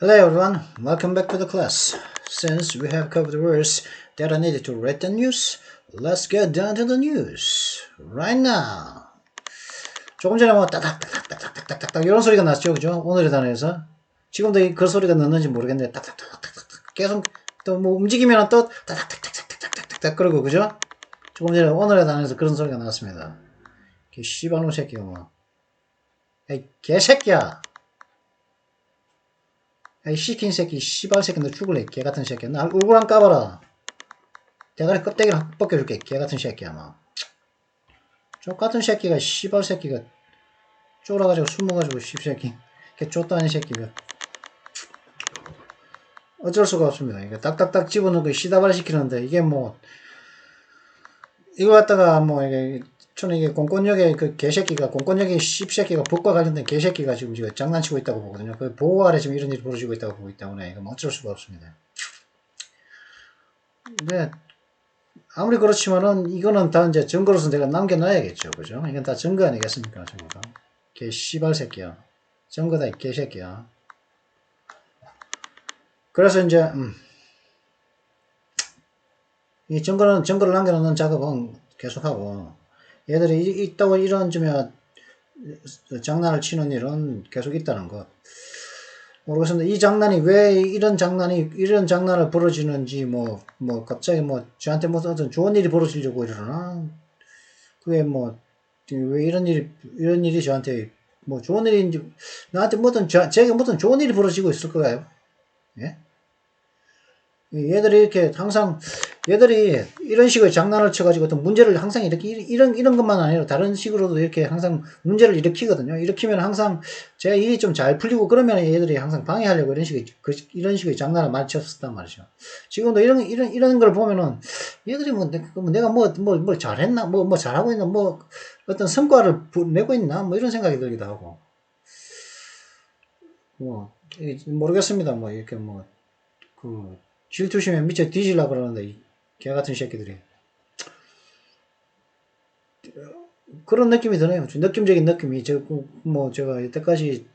Hello everyone, welcome back to the class. Since we have covered the words that are needed to read the news, let's get down to the news right now. 조금 전에 뭐 딱딱딱딱딱딱딱 이런 소리가 났죠, 그죠? 오늘의 단어에서 지금도 그 소리가 났는지 모르겠는데 딱딱딱딱딱 계속 또 뭐 움직이면 또 딱딱딱딱딱딱딱 그러고 그죠? 조금 전에 오늘의 단어에서 그런 소리가 났습니다. 개 씨발놈 새끼가 뭐, 에이 개새끼야. 이 시킨 새끼, 씨발 새끼, 너 죽을래, 개 같은 새끼야. 나 얼굴 안 까봐라. 대가리 껍데기를 확 벗겨줄게, 개 같은 새끼야, 막. 저 같은 새끼가, 씨발 새끼가, 쫄아가지고, 숨어가지고, 씹새끼. 걔 쫓도 아닌 새끼가. 어쩔 수가 없습니다. 이게 딱딱딱 집어넣고 시다발 시키는데, 이게 뭐, 이거 갖다가 뭐, 이게, 저는 이게 공권력의 그 개새끼가, 공권력의 씹새끼가, 북과 관련된 개새끼가 지금 장난치고 있다고 보거든요. 그 보호 아래 지금 이런 일이 벌어지고 있다고 보기 때문에, 이거 어쩔 수가 없습니다. 네. 아무리 그렇지만은 이거는 다 이제 증거로서 내가 남겨놔야겠죠. 그죠? 이건 다 증거 아니겠습니까? 증거. 개 씨발 새끼야. 증거다, 이 개새끼야. 그래서 이제, 이 증거를 남겨놓는 작업은 계속하고, 얘들이 있다고 이런 점에 장난을 치는 일은 계속 있다는 것. 모르겠습니다. 이 장난이 왜 이런 장난을 벌어지는지, 갑자기 저한테 어떤 좋은 일이 벌어지려고 이러나? 그게 왜 이런 일이 저한테, 좋은 일인지, 나한테 제게 좋은 일이 벌어지고 있을 거예요. 예? 얘들이 이런 식의 장난을 쳐가지고 어떤 문제를 항상 이런 것만 아니라 다른 식으로도 이렇게 항상 문제를 일으키거든요. 일으키면 항상 제가 일이 좀 잘 풀리고 그러면 얘들이 항상 방해하려고 이런 식의 장난을 많이 쳤었단 말이죠. 지금도 이런 걸 보면은 얘들이 내가 뭘 잘했나? 잘하고 있나? 어떤 성과를 내고 있나? 이런 생각이 들기도 하고. 모르겠습니다. 이렇게 질투심에 미쳐 뒤질라 그러는데, 이 개같은 새끼들이. 그런 느낌이 드네요. 느낌적인 느낌이. 제가 여태까지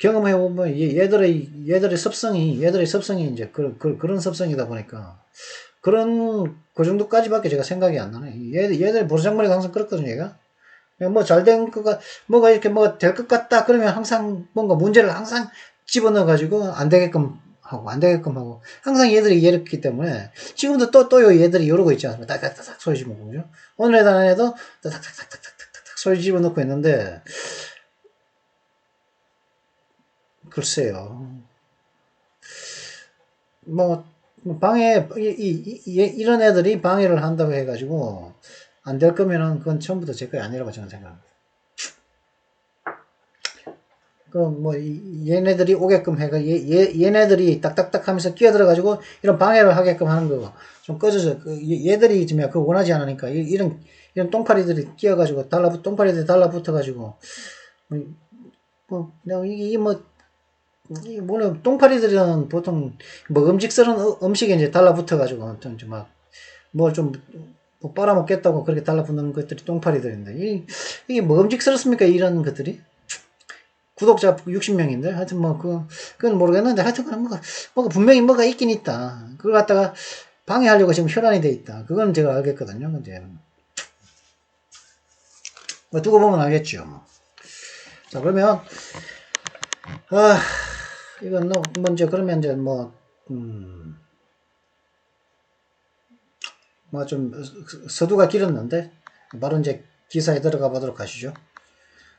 경험해보면, 얘들의 습성이 이제 그런 습성이다 보니까, 그 정도까지밖에 제가 생각이 안 나네. 얘들 보르장머리가 항상 그렇거든요, 얘가. 뭐가 이렇게 될 것 같다, 그러면 항상 뭔가 문제를 항상 집어넣어가지고, 안 되게끔 하고. 항상 얘들이 이렇기 때문에, 지금도 또 얘들이 이러고 있지 않습니까? 딱딱딱 소리 집어넣고, 그죠? 오늘의 단에도 딱딱딱딱딱딱 소리 집어넣고 있는데, 글쎄요. 이런 애들이 방해를 한다고 해가지고, 안 될 거면은, 그건 처음부터 제 거이 아니라고 저는 생각합니다. 얘네들이 오게끔 얘네들이 딱딱딱 하면서 끼어들어가지고 이런 방해를 하게끔 하는 거고, 좀 꺼져서, 얘들이 지금 그거 원하지 않으니까, 이런 똥파리들이 끼어가지고, 똥파리들이 달라붙어가지고, 물론 똥파리들은 보통 먹음직스러운 음식에 이제 달라붙어가지고, 좀 빨아먹겠다고 그렇게 달라붙는 것들이 똥파리들인데, 이게 먹음직스럽습니까? 이런 것들이? 구독자 60명인데 하여튼 그건 모르겠는데 하여튼 분명히 뭐가 있긴 있다. 그걸 갖다가 방해하려고 지금 혈안이 돼 있다. 그건 제가 알겠거든요. 이제 두고 보면 알겠죠. 자, 그러면 이건 먼저 그러면 이제 좀 서두가 길었는데 바로 이제 기사에 들어가 보도록 하시죠.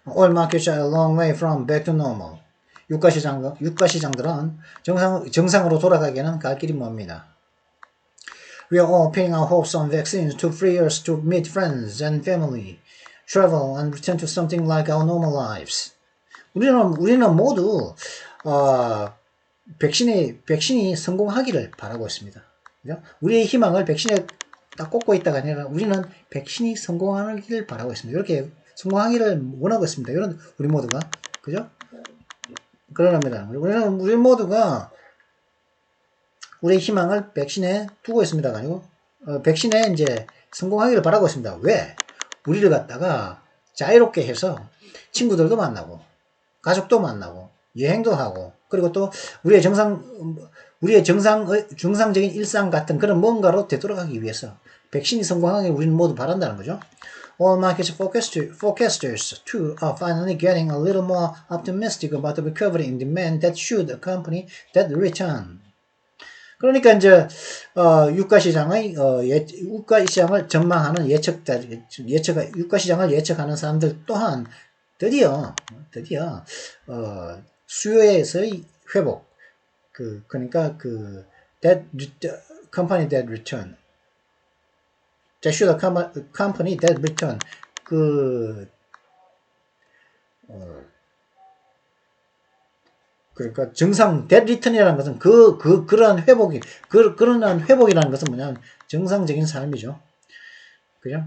Oil markets are a long way from back to normal. 유가시장들은 정상으로 돌아가기에는 갈 길이 먼니다. We are all pinning our hopes on vaccines to free us to meet friends and family, travel and return to something like our normal lives. 우리는 모두 백신이 성공하기를 바라고 있습니다. 그죠? 우리의 희망을 백신에 딱 꽂고 있다가 아니라 우리는 백신이 성공하기를 바라고 있습니다. 이렇게 성공하기를 원하고 있습니다. 이런 우리 모두가 그죠? 그러랍니다. 우리 모두가 우리의 희망을 백신에 두고 있습니다가 아니고 백신에 이제 성공하기를 바라고 있습니다. 왜? 우리를 갖다가 자유롭게 해서 친구들도 만나고 가족도 만나고 여행도 하고, 그리고 또 우리의 정상적인 일상 같은 그런 뭔가로 되돌아가기 위해서 백신이 성공하기 우리는 모두 바란다는 거죠. All market forecasters too are finally getting a little more optimistic about the recovery in demand that should accompany that return. 그러니까 이제 유가 시장을 전망하는 유가 시장을 예측하는 사람들 또한 드디어 수요에서의 회복, 그러니까 that company that return, that should company that return, 그러니까 that return이라는 것은 그러한 회복이라는 것은 뭐냐면 정상적인 삶이죠. 그죠?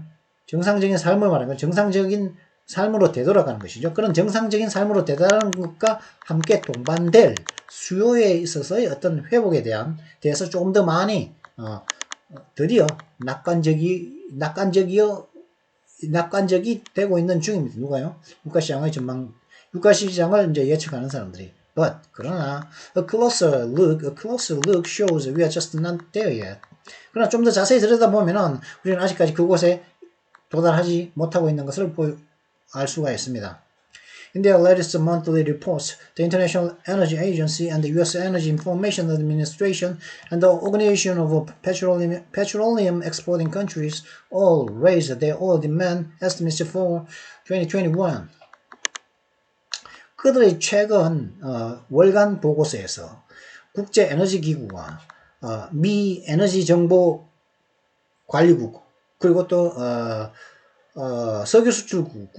정상적인 삶을 말하는 건 정상적인 삶으로 되돌아가는 것이죠. 그런 정상적인 삶으로 되돌아가는 것과 함께 동반될 수요에 있어서의 어떤 회복에 대해서 조금 더 많이 드디어 낙관적이 되고 있는 중입니다. 누가요? 유가 시장을 이제 예측하는 사람들이. But 그러나 a closer look shows we are just not there yet. 그러나 좀 더 자세히 들여다보면은 우리는 아직까지 그곳에 도달하지 못하고 있는 것을 알 수가 있습니다. In their latest monthly reports, the International Energy Agency and the U.S. Energy Information Administration and the Organization of Petroleum Exporting Countries all raised their oil demand estimates for 2021. 그들의 최근 월간 보고서에서 국제에너지기구와 미 에너지정보관리국 그리고 또 석유수출국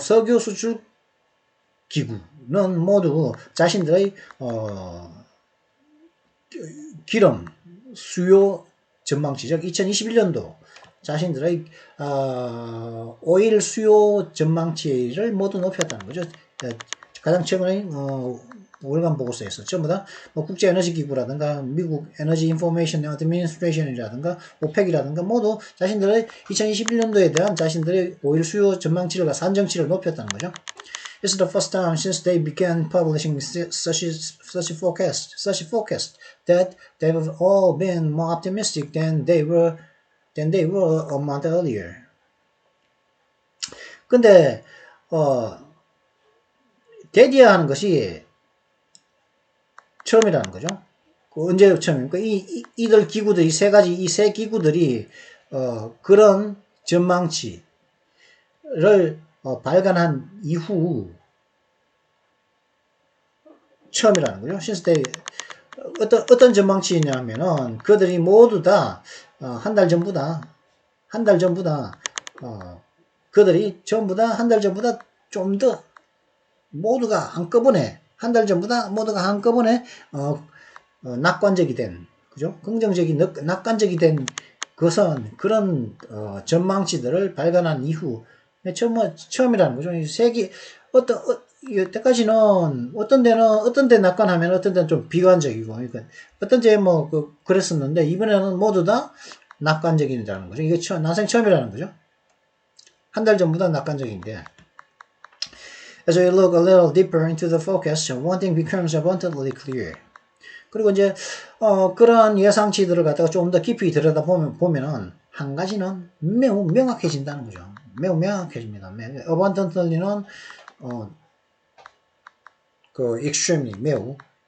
석유수출기구는 모두 자신들의 기름 수요 전망치, 즉 2021년도 자신들의 오일 수요 전망치를 모두 높였다는 거죠. 가장 최근의 월간 보고서에서 전부 다 국제에너지기구라든가 미국 에너지 인포메이션 어드미니스트레이션이라든가 오펙이라든가 모두 자신들의 2021년도에 대한 자신들의 오일 수요 전망치를 산정치를 높였다는 거죠. This is the first time since they began publishing such forecasts that they've all been more optimistic than they were a month earlier. 근데 데디아 하는 것이 처음이라는 거죠. 언제 처음입니까? 이들 기구들이 이 세 기구들이 그런 전망치를 발간한 이후 처음이라는 거죠. Since they 어떤 전망치냐면은 그들이 모두 다 한 달 전보다 그들이 전부 다 한 달 전보다 좀 더 모두가 한꺼번에 한 달 전보다 모두가 한꺼번에 낙관적이 된, 그죠? 낙관적이 된 것은 그런 전망치들을 발견한 이후 처음이라는 거죠. 세계 여태까지는 어떤 데 낙관하면 어떤 데는 좀 비관적이고, 그러니까 어떤 데 그랬었는데 이번에는 모두 다 낙관적이라는 거죠. 이게 난생 처음이라는 거죠. 한 달 전보다 낙관적인데. As we look a little deeper into the forecast, one thing becomes abundantly clear. 그리고 이제 그런 예상치들을 갖다가 조금 더 깊이 들여다보면은 한 가지는 매우 명확해진다는 거죠. 매우 명확해집니다. abundantly는 extremely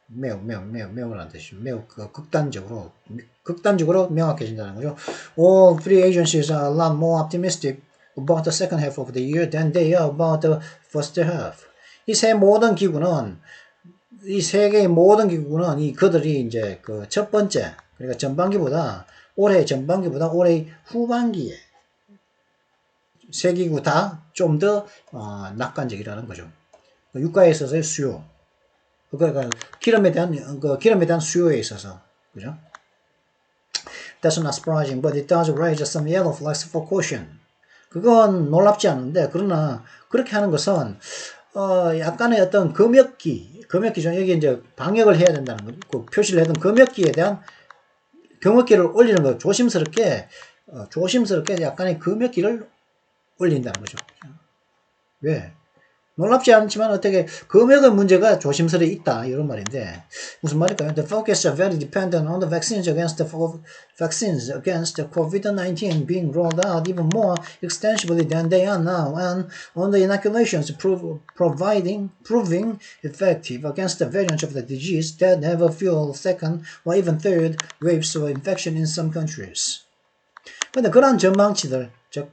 매우라는 뜻이죠. 매우 극단적으로 명확해진다는 거죠. All three agencies are a lot more optimistic about the second half of the year than they are about the first half. 이 세 개의 모든 기구는 그들이 이제 첫 번째, 그러니까 올해 전반기보다 올해 후반기에 세 기구 다 좀 더 낙관적이라는 거죠. 유가에 있어서의 수요, 그러니까 기름에 대한 수요에 있어서, 그죠? That's not surprising, but it does raise some yellow flags for caution. 그건 놀랍지 않은데, 그러나 그렇게 하는 것은 약간의 어떤 금역기죠. 여기 이제 방역을 해야 된다는 거, 그 표시를 해둔 금역기를 올리는 거, 조심스럽게 약간의 금역기를 올린다는 거죠. 왜? 놀랍지 않지만 어떻게 금액의 문제가 조심스레 있다 이런 말인데 무슨 말일까요? The focus are very dependent on the vaccines against the COVID-19 being rolled out even more extensively than they are now, and on the inoculations proving effective against the variants of the disease that have a few second or even third waves of infection in some countries. 근데 그러한 전망치들, 즉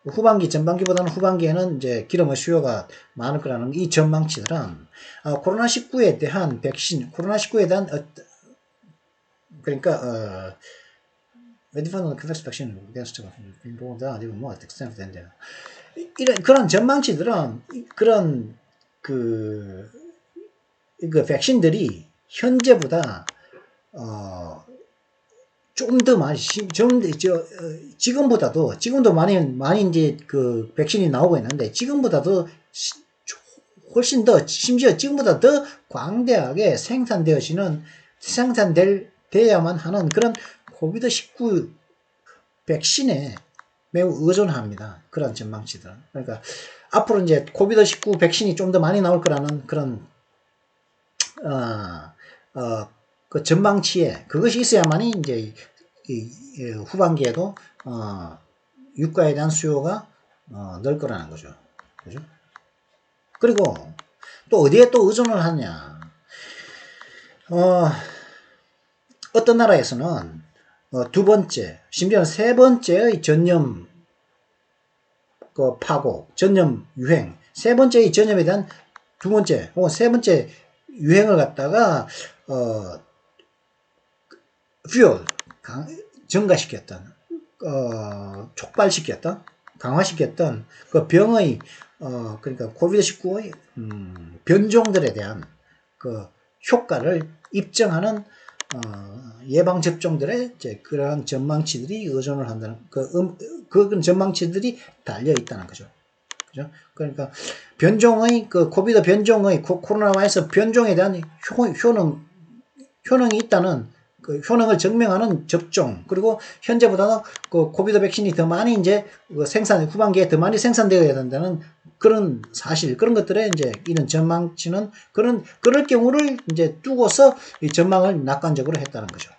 후반기, 전반기보다는 후반기에는 이제 기름의 수요가 많을 거라는 이 전망치들은 코로나19에 대한 백신, 코로나19에 대한 그러니까 medical vaccine against even more extended 이런 그런 전망치들은 그런 그 백신들이 현재보다 좀 더 많이, 지금도 많이 이제 그 백신이 나오고 있는데, 지금보다도 훨씬 더, 심지어 지금보다 더 광대하게 생산돼야만 하는 그런 코비드19 백신에 매우 의존합니다. 그런 전망치들. 그러니까, 앞으로 이제 코비드19 백신이 좀 더 많이 나올 거라는 그런, 그 전망치에 그것이 있어야만이 이제 후반기에도 유가에 대한 수요가 늘 거라는 거죠. 그죠? 그리고 또 어디에 또 의존을 하냐? 어떤 나라에서는 두 번째, 심지어는 세 번째의 전염 파고, 전염 유행, 세 번째의 전염에 대한 두 번째 혹은 세 번째 유행을 갖다가 증가시켰던, 촉발시켰던, 강화시켰던 그 병의, 그러니까 코비드19의 변종들에 대한 그 효과를 입증하는 예방접종들의 이제 그러한 전망치들이 의존을 한다는, 그런 전망치들이 달려 있다는 거죠. 그죠? 그러니까 변종의, 그 코비드 변종의, 코로나 바이러스 변종에 대한 효능이 있다는, 그 효능을 증명하는 접종, 그리고 현재보다는 그 코비드 백신이 더 많이 이제 후반기에 더 많이 생산되어야 된다는 그런 사실, 그런 것들에 이제 이런 전망치는 그럴 경우를 이제 두고서 이 전망을 낙관적으로 했다는 거죠.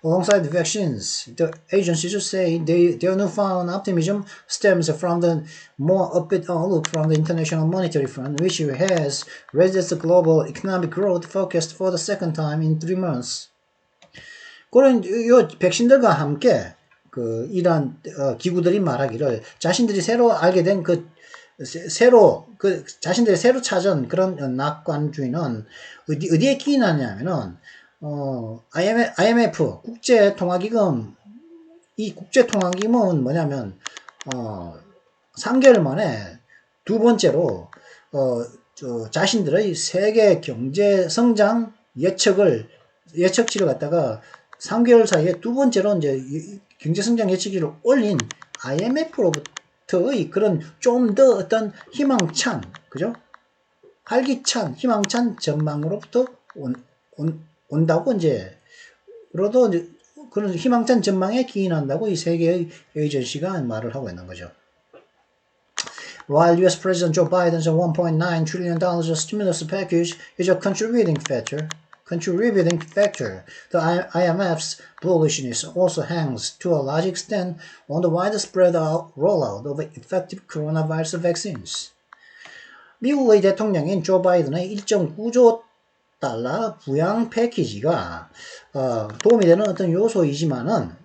Alongside the vaccines, the agencies say their newfound optimism stems from the more upbeat outlook from the International Monetary Fund, which has raised its global economic growth forecast for the second time in 3 months. 그런 요 백신들과 함께 이러한 기구들이 말하기를 자신들이 새로 알게 된 자신들이 새로 찾은 그런 낙관주의는 어디에 기인하냐면은 IMF 국제통화기금, 이 국제통화기금은 뭐냐면 3개월 만에 두 번째로 자신들의 세계 경제 성장 예측치를 갖다가 3개월 사이에 두 번째로 이제 경제성장 예측치를 올린 IMF로부터의 그런 좀 더 어떤 희망찬, 그죠? 활기찬, 희망찬 전망으로부터 온다고 이제, 그래도 그런 희망찬 전망에 기인한다고 이 세계의 에이전시가 말을 하고 있는 거죠. While US President Joe Biden's $1.9 trillion stimulus package is a contributing factor, the IMF's bullishness also hangs to a large extent on the widespread rollout of effective coronavirus vaccines. 미국의 대통령인 조 바이든의 1.9조 달러 부양 패키지가 도움이 되는 어떤 요소이지만은,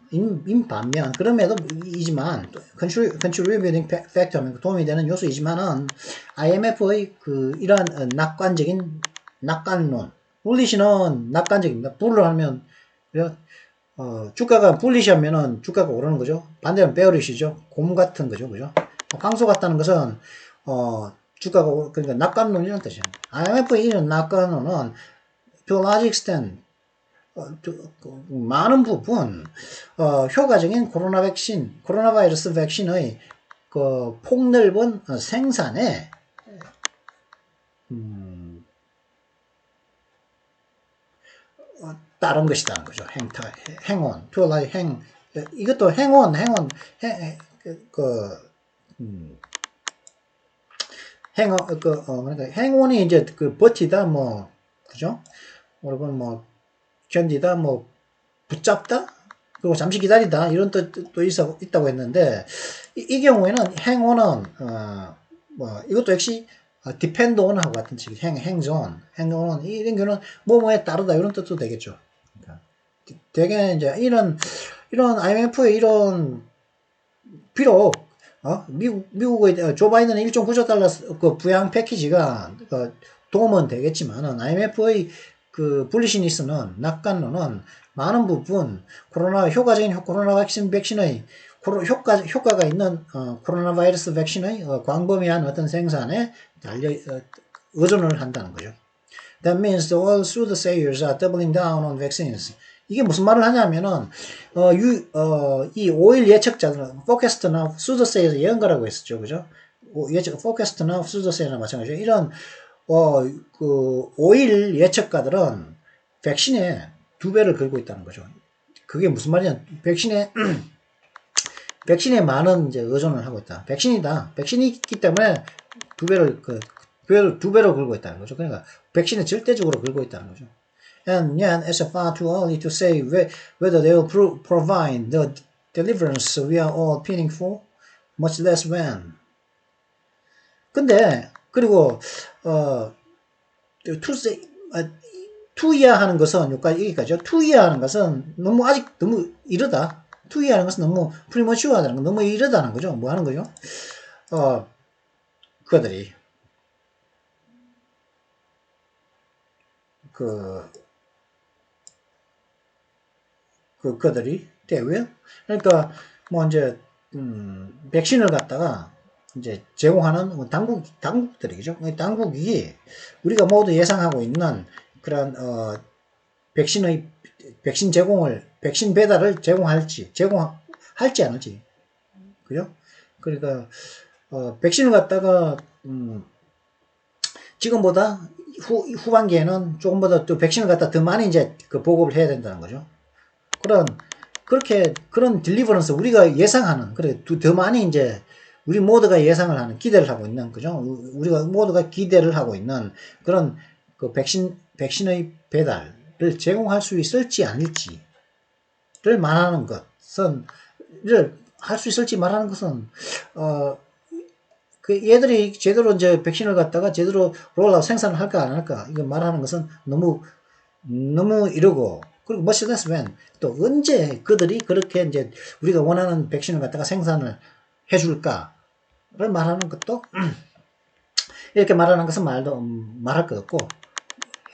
반면 그럼에도 이지만 contributing factor, 도움이 되는 요소이지만은 IMF의 이러한 낙관론, 불리시는 낙관적입니다. 불을 하면 주가가 불리시하면은 주가가 오르는 거죠. 반대로 베어리시죠. 곰 같은 거죠, 그죠? 황소 같다는 것은 주가가, 그러니까 낙관론이라는 뜻이에요. IMF의 이런 낙관론은 to a large extent, 많은 부분 효과적인 코로나 바이러스 백신의 폭넓은 생산에 따른 것이라는 거죠. 행운, to a large 이것도 행운, 그러니까 행운이 이제 그 버티다, 뭐, 그죠? 여러분, 뭐, 견디다, 뭐, 붙잡다? 그리고 잠시 기다리다. 이런 뜻도 있다고 했는데, 이 경우에는 행운은, 뭐, 이것도 역시, depend on하고 같은 식이 행운은, 이런 경우는 뭐뭐에 따르다. 이런 뜻도 되겠죠. 그러니까 되게 이제 이런 IMF의 이런, 비록, 미국의 조 바이든의 1.9조 달러 그 부양 패키지가 도움은 되겠지만은 IMF의 그 불리시니스는 낙관론은 많은 부분 효과적인 코로나 백신의 효과가 있는 코로나 바이러스 백신의 광범위한 어떤 생산에 의존을 한다는 거죠. That means the all soothsayers are doubling down on vaccines. 이게 무슨 말을 하냐면은 이 5일 예측자들은 forecast나 soothsayers 예언가라고 했었죠, 그죠? forecast나 soothsayer나 마찬가지죠. 이런 그 5일 예측가들은 백신에 2배를 걸고 있다는 거죠. 그게 무슨 말이냐? 백신에 많은 이제 의존을 하고 있다. 백신이 있기 때문에 2배로 걸고 있다는 거죠. 그러니까 백신에 절대적으로 걸고 있다는 거죠. And yet, it's far too early to say whether they will provide the deliverance we are all pinning for, much less when. 근데 그리고 투이하는 것은 여기까지요. 투이하는 것은 아직 너무 이르다. 투이하는 것은 너무 프리머추어하다는 거, 너무 이르다는 거죠. 뭐 하는 거죠? 그들이 그들이 되고요. 그러니까 뭐 이제 백신을 갖다가 이제 제공하는 당국들이죠. 당국이 우리가 모두 예상하고 있는 그런 백신 배달을 제공할지 않을지, 그죠? 그러니까 백신을 갖다가 지금보다 후반기에는 조금보다 또 백신을 갖다 더 많이 이제 보급을 해야 된다는 거죠. 그런 딜리버런스 우리가 예상하는, 더 많이 이제 우리 모두가 예상을 하는, 기대를 하고 있는, 그죠? 우리가 모두가 기대를 하고 있는 그런 그 백신의 배달을 제공할 수 있을지 아닐지를 말하는 것은, 할 수 있을지 말하는 것은, 얘들이 제대로 이제 백신을 갖다가 제대로 롤아웃 생산을 할까 안 할까, 이거 말하는 것은 너무 이르고, 그리고 much less when, 또 언제 그들이 그렇게 이제 우리가 원하는 백신을 갖다가 생산을 해줄까를 말하는 것도 이렇게 말하는 것은 말할 것 없고,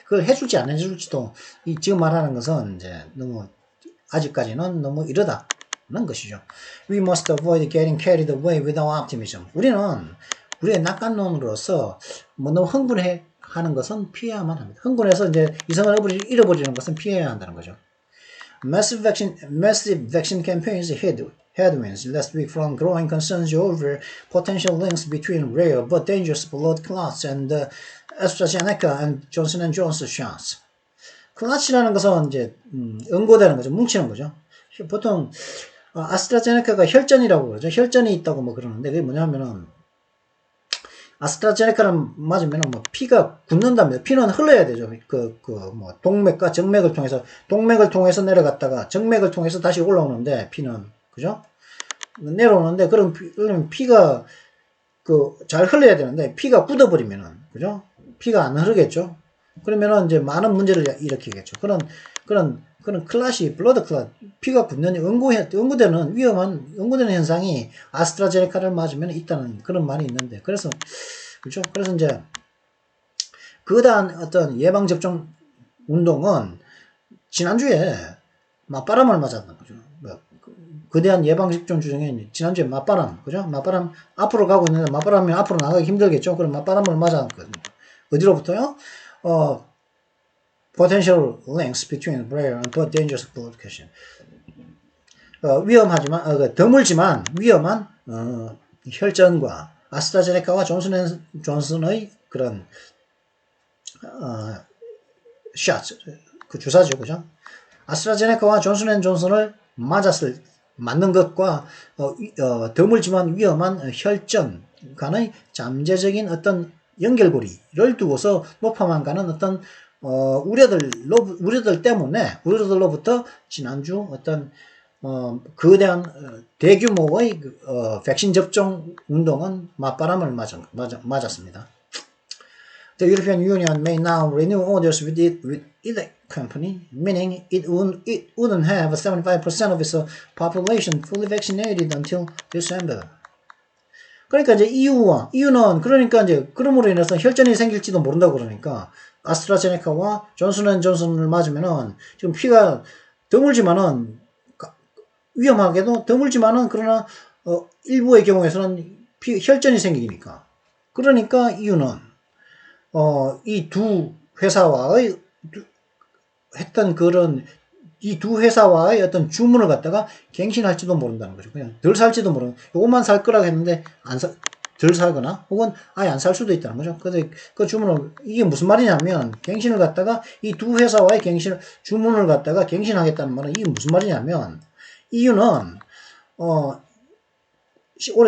그걸 해줄지 안 해줄지도 지금 말하는 것은 이제 아직까지는 너무 이르다는 것이죠. We must avoid getting carried away with our optimism. 우리의 낙관론으로서 너무 흥분해 하는 것은 피해야만 합니다. 흥분해서 이제 이성을 잃어버리는 것은 피해야 한다는 거죠. Massive vaccine campaigns hit headwinds last week from growing concerns over potential links between rare but dangerous blood clots and the AstraZeneca and Johnson & Johnson shots. 클라치라는 것은 이제 응고되는 거죠. 뭉치는 거죠. 보통 아스트라제네카가 혈전이라고 그러죠. 혈전이 있다고 뭐 그러는데, 그게 뭐냐면은 아스트라제네카를 맞으면 뭐 피가 굳는답니다. 피는 흘러야 되죠. 뭐 동맥과 정맥을 통해서 내려갔다가 정맥을 통해서 다시 올라오는데, 피는, 그죠? 내려오는데, 그러면 피가 잘 흘러야 되는데, 피가 굳어버리면은, 그죠? 피가 안 흐르겠죠? 그러면은 이제 많은 문제를 일으키겠죠. 그런 클라시, 블러드 클라, 피가 굳는 응고되는 응고되는 현상이 아스트라제네카를 맞으면 있다는 그런 말이 있는데, 그렇죠? 그래서 이제 그다음 어떤 예방접종 운동은 지난주에 맞바람을 맞았던 거죠. 거대한 예방접종 중에 지난주에 맞바람, 그죠? 맞바람 앞으로 가고 있는데, 맞바람이 앞으로 나가기 힘들겠죠? 그럼 맞바람을 맞았거든요. 어디로부터요? potential links between rare and but dangerous blood clotting. 위험하지만, 드물지만 위험한, 혈전과 아스트라제네카와 존슨의 그런, 샷, 주사죠, 그죠? 아스트라제네카와 존슨을 맞는 것과, 드물지만 위험한 혈전, 간의 잠재적인 어떤 연결고리를 두고서 높아만 가는 어떤 우려들로부터 지난주 어떤 거대한 대규모의 백신 접종 운동은 맞바람을 맞았습니다. The European Union may now renew orders with either company, meaning it wouldn't have 75% of its population fully vaccinated until December. 그러니까 이제 EU는 그러니까 이제 그럼으로 인해서 혈전이 생길지도 모른다고 그러니까 아스트라제네카와 존슨앤존슨을 맞으면은 지금 피가 드물지만은 위험하게도 드물지만은 그러나 일부의 경우에서는 혈전이 생기니까 그러니까 EU는 이 두 회사와의 했던 그런 이 두 회사와의 어떤 주문을 갖다가 갱신할지도 모른다는 거죠. 그냥 덜 살지도 모르는, 요것만 살 거라고 했는데 덜 살거나 혹은 아예 안 살 수도 있다는 거죠. 근데 그 주문을, 이게 무슨 말이냐면 갱신을 갖다가 이 두 회사와의 주문을 갖다가 갱신하겠다는 말은 이게 무슨 말이냐면 이유는 올해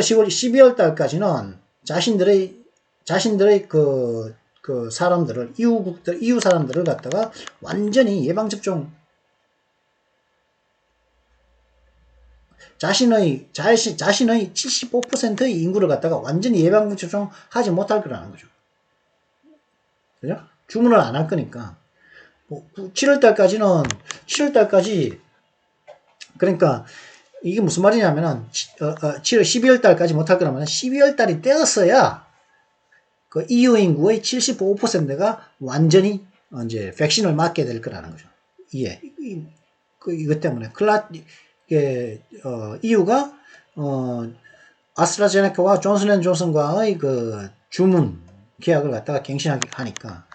12월 달까지는 자신들의 그 사람들을, EU 사람들을 갖다가 완전히 예방접종, 자신의 75%의 인구를 갖다가 완전히 예방접종 하지 못할 거라는 거죠. 그죠? 주문을 안 할 거니까. 7월달까지, 그러니까, 이게 무슨 말이냐면은, 12월 달까지 못할 거라면 12월 달이 되었어야, 그 EU 인구의 75%가 완전히 이제 백신을 맞게 될 거라는 거죠. 이것 때문에 EU가 아스트라제네카와 존슨앤존슨과의 그 주문 계약을 갖다가 갱신하게 하니까,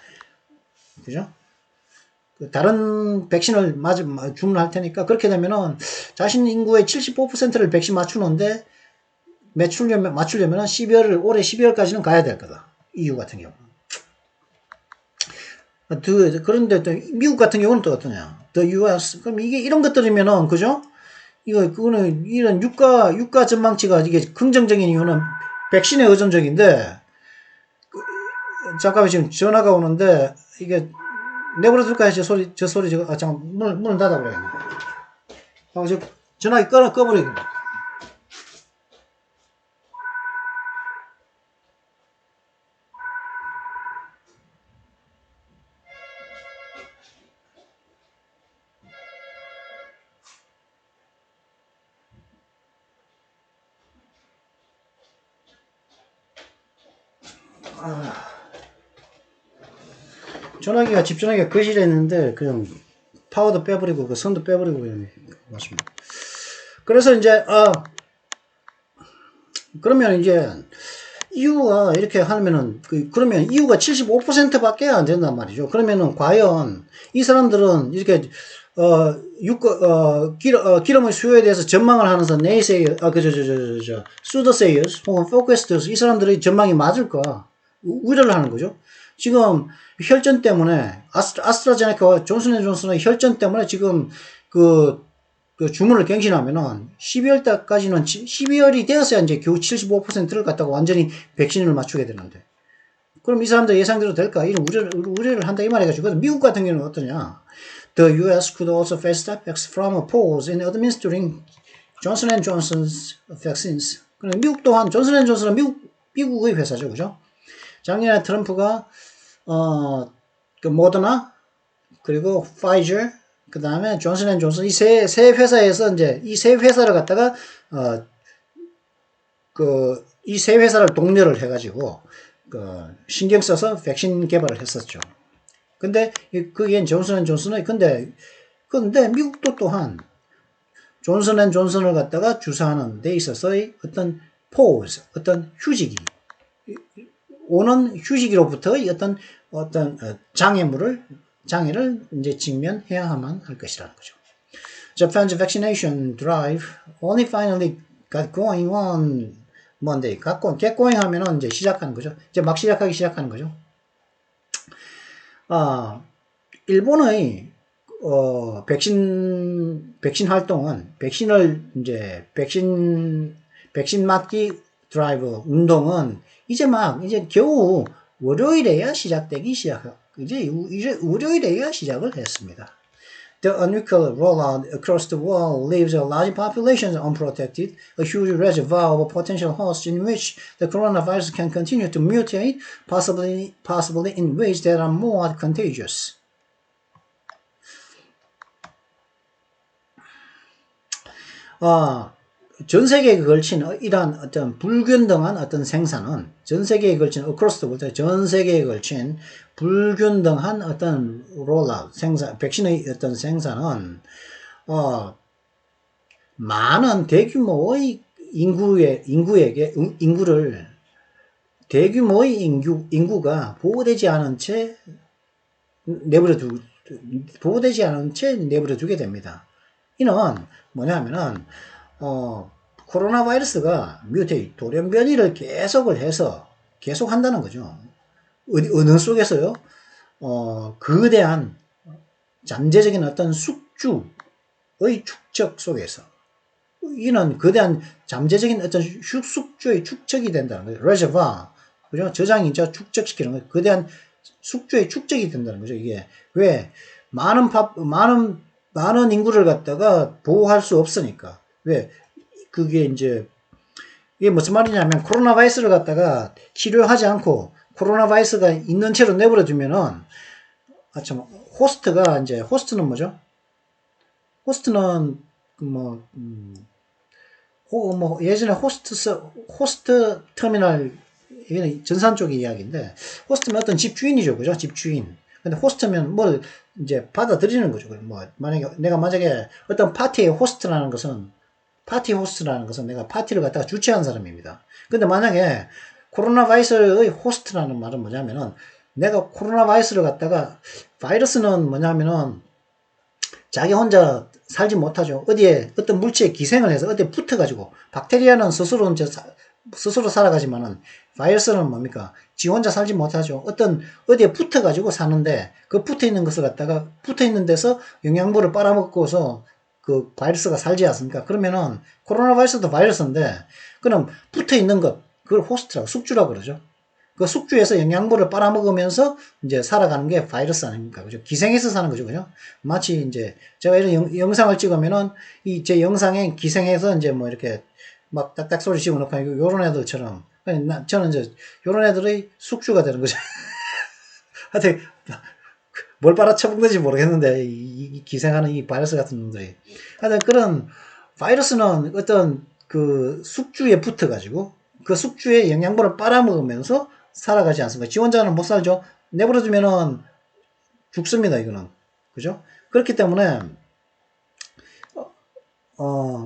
그죠? 다른 백신을 주문할 테니까 그렇게 되면은 자신 인구의 75%를 백신 맞추는데 맞추려면 올해 12월까지는 가야 될 거다. EU 같은 경우. 그런데 또 미국 같은 경우는 또 어떠냐? The US. 그럼 이게 이런 것들이면은, 그죠? 그거는 이런 유가 전망치가 이게 긍정적인 이유는 백신에 의존적인데, 잠깐만 지금 전화가 오는데, 이게 내버려둘까요? 저 소리, 잠깐, 문을 닫아버려야겠네. 전화기 꺼버리겠네. 집 전화기가 거실에 있는데, 그냥 파워도 빼버리고, 그 선도 빼버리고, 그냥, 맞습니다. 그래서 이제, 그러면 이제, EU가 이렇게 하면은, 그러면 EU가 75%밖에 안 된단 말이죠. 그러면은, 과연, 이 사람들은 이렇게, 기름의 수요에 대해서 전망을 하면서, 수더세이어스, 혹은 포커스터스, 이 사람들의 전망이 맞을까? 우려를 하는 거죠. 지금, 혈전 때문에, 아스트라제네카와 존슨앤존슨의 혈전 때문에 지금, 그 주문을 갱신하면은 12월 달까지는 12월이 되었어야 이제 겨우 75%를 갖다가 완전히 백신을 맞추게 되는데, 그럼 이 사람들 예상대로 될까? 이런 우려를 한다 이 말이가지고. 그래서 미국 같은 경우는 어떠냐? The U.S. could also face setbacks from a pause in administering Johnson & Johnson's vaccines. 미국 또한 존슨앤존슨은 미국의 회사죠, 그죠? 작년에 트럼프가 그 모더나 그리고 파이저 그 다음에 존슨앤존슨 이 세 회사에서 이제 이 세 회사를 갖다가 이 세 회사를 독려를 해가지고 신경 써서 백신 개발을 했었죠. 근데 그게 존슨앤존슨의 근데 미국도 또한 존슨앤존슨을 갖다가 주사하는 데 있어서의 어떤 pause, 어떤 오는 휴지기로부터의 어떤 장애를 이제 직면해야만 할 것이라는 거죠. Japan's vaccination drive only finally got going on Monday. get going 하면은 이제 시작하는 거죠. 이제 막 시작하는 거죠. 일본의 백신 활동은 백신 맞기 드라이브 운동은 이제 겨우 월요일에야 이제 월요일에야 시작을 했습니다. The unequal rollout across the world leaves a large population unprotected, a huge reservoir of potential hosts in which the coronavirus can continue to mutate, possibly in ways that are more contagious. 전 세계에 걸친 이러한 어떤 불균등한 어떤 생산은 전 세계에 걸친 across the world, 전 세계에 걸친 불균등한 어떤 롤아웃 생산, 백신의 어떤 생산은 많은 대규모의 인구를 대규모의 인구가 보호되지 않은 채 내버려 두게 됩니다. 이는 뭐냐면은 코로나 바이러스가 돌연변이를 계속 한다는 거죠. 어느 속에서요? 거대한 잠재적인 어떤 숙주의 축적 속에서 이는 거대한 잠재적인 어떤 숙주의 축적이 된다는 거죠. reservoir, 그죠? 저장이죠. 축적시키는 거예요. 거대한 숙주의 축적이 된다는 거죠. 이게 왜 많은 인구를 갖다가 보호할 수 없으니까. 왜 그게 이제 이게 무슨 말이냐면 코로나 바이러스를 갖다가 치료하지 않고 코로나 바이러스가 있는 채로 내버려 두면은 호스트는 뭐죠? 호스트는 예전에 호스트 터미널, 이게 전산 쪽의 이야기인데, 호스트는 어떤 집주인이죠. 그죠? 집주인. 근데 호스트면 뭘 이제 받아들이는 거죠. 만약에 어떤 파티 호스트라는 것은 내가 파티를 갖다가 주최한 사람입니다. 근데 만약에 코로나 바이러스의 호스트라는 말은 뭐냐면은, 내가 코로나 바이러스를 갖다가, 바이러스는 뭐냐면은, 자기 혼자 살지 못하죠. 어디에 어떤 물체에 기생을 해서 어디에 붙어가지고, 박테리아는 스스로 살아가지만은 바이러스는 뭡니까? 지 혼자 살지 못하죠. 어디에 붙어가지고 사는데 그 붙어있는 것을 갖다가 붙어있는 데서 영양분을 빨아먹고서 그 바이러스가 살지 않습니까? 그러면은 코로나 바이러스도 바이러스인데 그럼 붙어있는 것, 그걸 호스트라고, 숙주라고 그러죠. 그 숙주에서 영양분을 빨아먹으면서 이제 살아가는 게 바이러스 아닙니까? 그죠? 기생해서 사는 거죠. 그죠? 마치 이제 제가 이런 영상을 찍으면은 제 영상에 기생해서 이제 뭐 이렇게 막 딱딱 소리 집어넣고 요런 애들처럼 저는 이제 요런 애들의 숙주가 되는 거죠. 하여튼 뭘 빨아쳐먹는지 모르겠는데 이 기생하는 이 바이러스 같은 놈들이 하여튼 그런 바이러스는 어떤 그 숙주에 붙어가지고 그 숙주의 영양분을 빨아먹으면서 살아가지 않습니까? 지 혼자는 못 살죠. 내버려두면은 죽습니다. 이거는. 그죠? 그렇기 때문에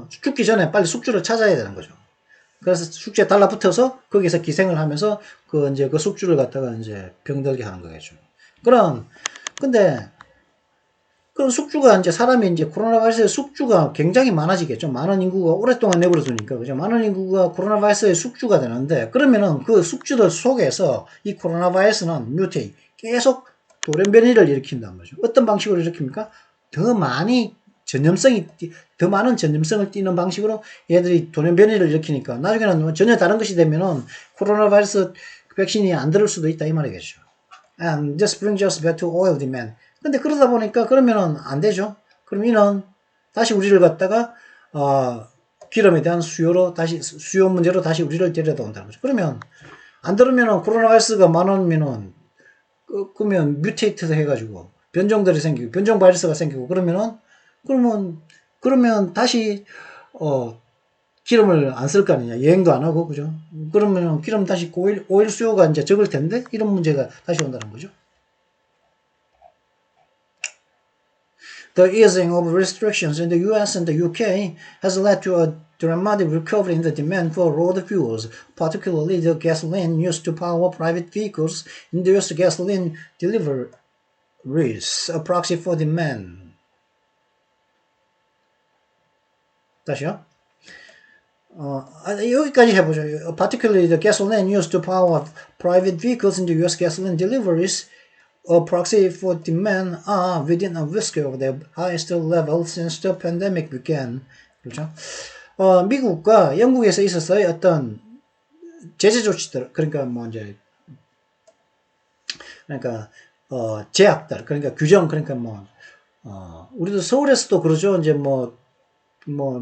죽기 전에 빨리 숙주를 찾아야 되는 거죠. 그래서 숙주에 달라붙어서 거기서 기생을 하면서 그 숙주를 갖다가 이제 병들게 하는 거겠죠. 근데 그런 숙주가 이제 사람이 이제 코로나 바이러스의 숙주가 굉장히 많아지겠죠. 많은 인구가 오랫동안 내버려 두니까. 그죠? 많은 인구가 코로나 바이러스의 숙주가 되는데 그러면은 그 숙주들 속에서 이 코로나 바이러스는 계속 돌연변이를 일으킨단 말이죠. 어떤 방식으로 일으킵니까? 더 많은 전염성을 띠는 방식으로 얘들이 돌연변이를 일으키니까 나중에는 전혀 다른 것이 되면은 코로나 바이러스 백신이 안 들을 수도 있다 이 말이겠죠. And this brings us back to oil demand. 근데 그러다 보니까 그러면은 안 되죠. 그럼 이는 다시 우리를 갖다가 기름에 대한 수요 문제로 다시 우리를 데려다 온다는 거죠. 그러면 안 들으면은 코로나 바이러스가 많으면은 그러면 뮤테이트 해가지고 변종들이 생기고 변종 바이러스가 생기고 그러면 다시 기름을 안 쓸 거 아니냐. 여행도 안 하고 그죠. 그러면 기름 다시 오일 수요가 이제 적을 텐데 이런 문제가 다시 온다는 거죠. The easing of restrictions in the US and the UK has led to a dramatic recovery in the demand for road fuels, particularly the gasoline used to power private vehicles. In the US, gasoline deliveries, a proxy for demand. 다시요. 여기까지 해보죠. Particularly the gasoline used to power private vehicles in the US, gasoline deliveries, a proxy for demand, are within a whisker of their highest level since the pandemic began. 그렇죠? 미국과 영국에서 있었어요. 어떤 제재 조치들, 그러니까 뭐 이제, 그러니까, 제약들, 그러니까 규정, 그러니까 뭐, 우리도 서울에서도 그러죠. 이제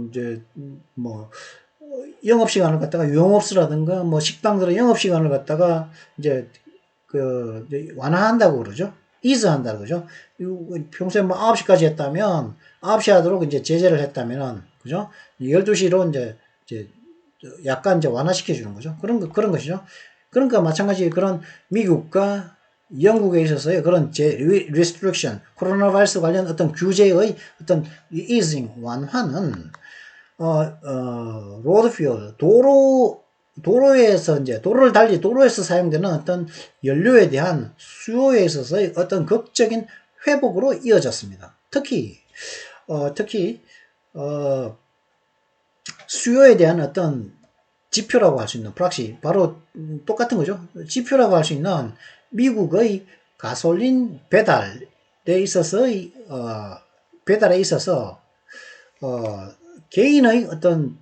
이제, 뭐, 영업시간을 갖다가 유흥업소라든가 뭐 식당들의 영업시간을 갖다가 이제 이제 완화한다고 그러죠. 이즈한다고 그러죠. 평소에 뭐 9시까지 했다면 9시 하도록 이제 제재를 했다면은 그죠? 12시로 이제 약간 이제 완화시켜 주는 거죠. 그런 것이죠. 그러니까 마찬가지 그런 미국과 영국에 있어서의 그런 restriction, 코로나 바이러스 관련 어떤 규제의 어떤 easing, 완화는 로드 퓨얼, 도로에서 이제, 도로에서 사용되는 어떤 연료에 대한 수요에 있어서의 어떤 극적인 회복으로 이어졌습니다. 특히, 수요에 대한 어떤 지표라고 할 수 있는, 프락시, 바로 똑같은 거죠. 지표라고 할 수 있는 미국의 가솔린 배달에 있어서의, 배달에 있어서, 개인의 어떤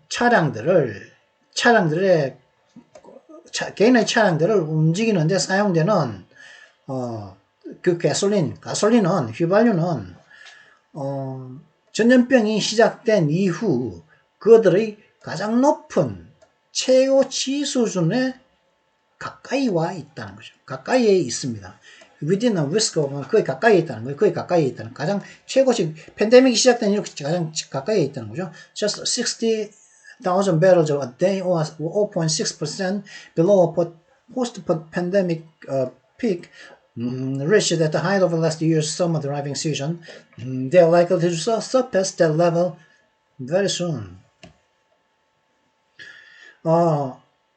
개인의 차량들을 움직이는데 사용되는, 그 가솔린은, 휘발유는, 전염병이 시작된 이후 그들의 가장 높은 최고치 수준에 가까이 와 있다는 거죠. 가까이에 있습니다. within a whisk of 거의 가까이에 있다는 거예요. 거의 가까이에 있다는 가장 최고치 팬데믹이 시작된 이후 가장 가까이에 있다는 거죠. Just 60,000 barrels a day or 0.6% below a post-pandemic peak reached at the height of last year's summer driving season. They are likely to surpass that level very soon.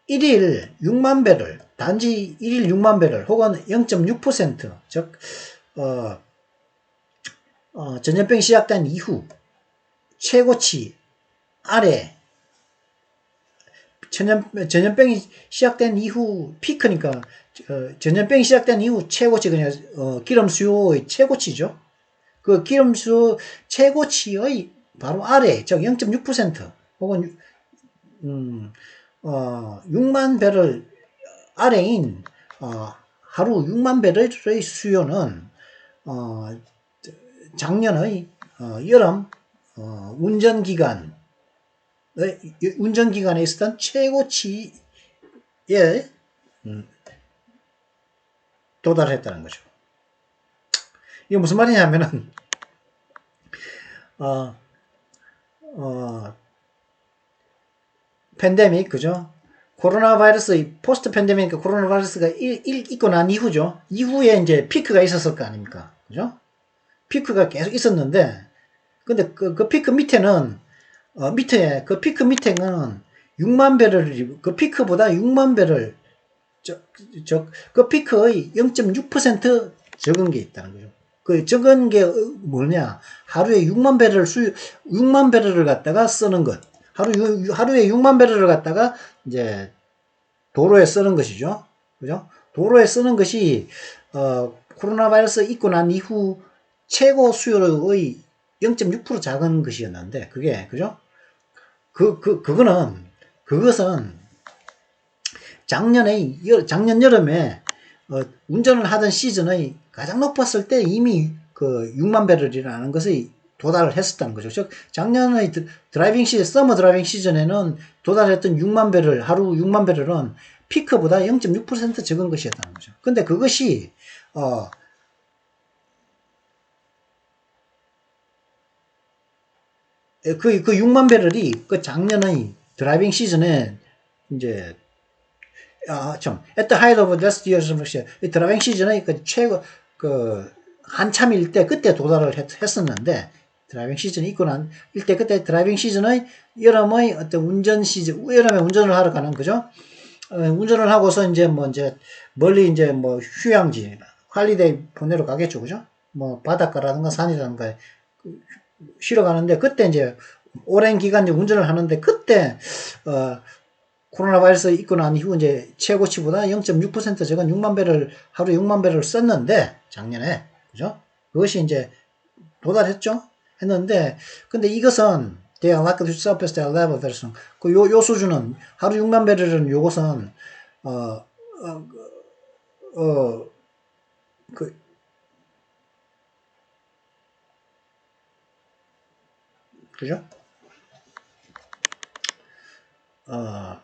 1일 6만 배럴, 단지 1일 6만 배럴, 혹은 0.6%, 즉, 전염병이 시작된 이후, 최고치 아래, 전염병이 시작된 이후, 피크니까, 전염병이 시작된 이후 최고치, 그냥, 기름 수요의 최고치죠. 그 기름 수요 최고치의 바로 아래, 즉 0.6%, 혹은, 6만 배럴 아래인 하루 6만 배럴의 수요는 작년의 여름 운전기간에 있었던 최고치에 도달했다는 거죠. 이게 무슨 말이냐면은 팬데믹, 그죠? 코로나 바이러스, 포스트 팬데믹, 코로나 바이러스가 있고 난 이후죠. 이후에 이제 피크가 있었을 거 아닙니까? 그죠? 피크가 계속 있었는데, 근데 그 피크 밑에는, 그 피크 밑에는 6만 배럴, 그 피크보다 6만 배럴, 그 피크의 0.6% 적은 게 있다는 거죠. 그 적은 게 뭐냐? 하루에 6만 배럴을 갖다가 쓰는 것. 하루에 6만 배럴을 갖다가 이제 도로에 쓰는 것이죠. 그죠? 도로에 쓰는 것이, 코로나 바이러스 있고 난 이후 최고 수요의 0.6% 작은 것이었는데, 그죠? 그것은 작년 여름에, 운전을 하던 시즌의 가장 높았을 때 이미 그 6만 배럴이라는 것이 도달을 했었다는 거죠. 즉, 작년의 서머 드라이빙 시즌에는 도달했던 6만 배럴, 하루 6만 배럴은 피크보다 0.6% 적은 것이었다는 거죠. 근데 그것이, 그 6만 배럴이 그 작년의 드라이빙 시즌에 이제, at the height of last year's 드라이빙 시즌의 그 한참일 때 그때 도달을 했었는데, 드라이빙 시즌이 있고 난 일때 그때 드라이빙 시즌의 여름의 어떤 여름에 운전을 하러 가는, 그죠? 운전을 하고서 이제 멀리 이제 휴양지, 할리데이 보내러 가겠죠, 그죠? 바닷가라든가 산이라든가 쉬러 가는데, 그때 이제 오랜 기간 이제 운전을 하는데, 그때, 코로나 바이러스 있고 난 이후 이제 최고치보다 0.6% 적은 6만 배를, 하루에 6만 배를 썼는데, 작년에, 그죠? 그것이 이제 도달했죠? 했는데, 근데 이것은, they are likely to surpass their level very soon. 요 수준은, 하루 6만 배럴은 요것은, 어, 어, 어, 그, 그죠? 어,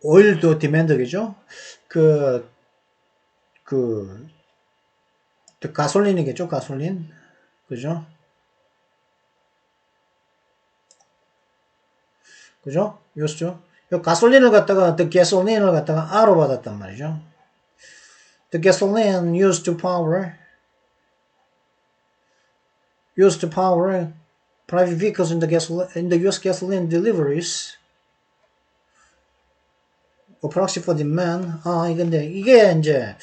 오일도 디맨드겠죠? 그, 그, 가솔린이겠죠? 가솔린. 그죠? 그죠? 요스죠? 요 가솔린을 갖다가, the gasolin을 갖다가 R로 받았단 말이죠. The gasoline used to power private vehicles in the US gasoline deliveries. A proxy for demand. 아, 이건데, 이게 이제,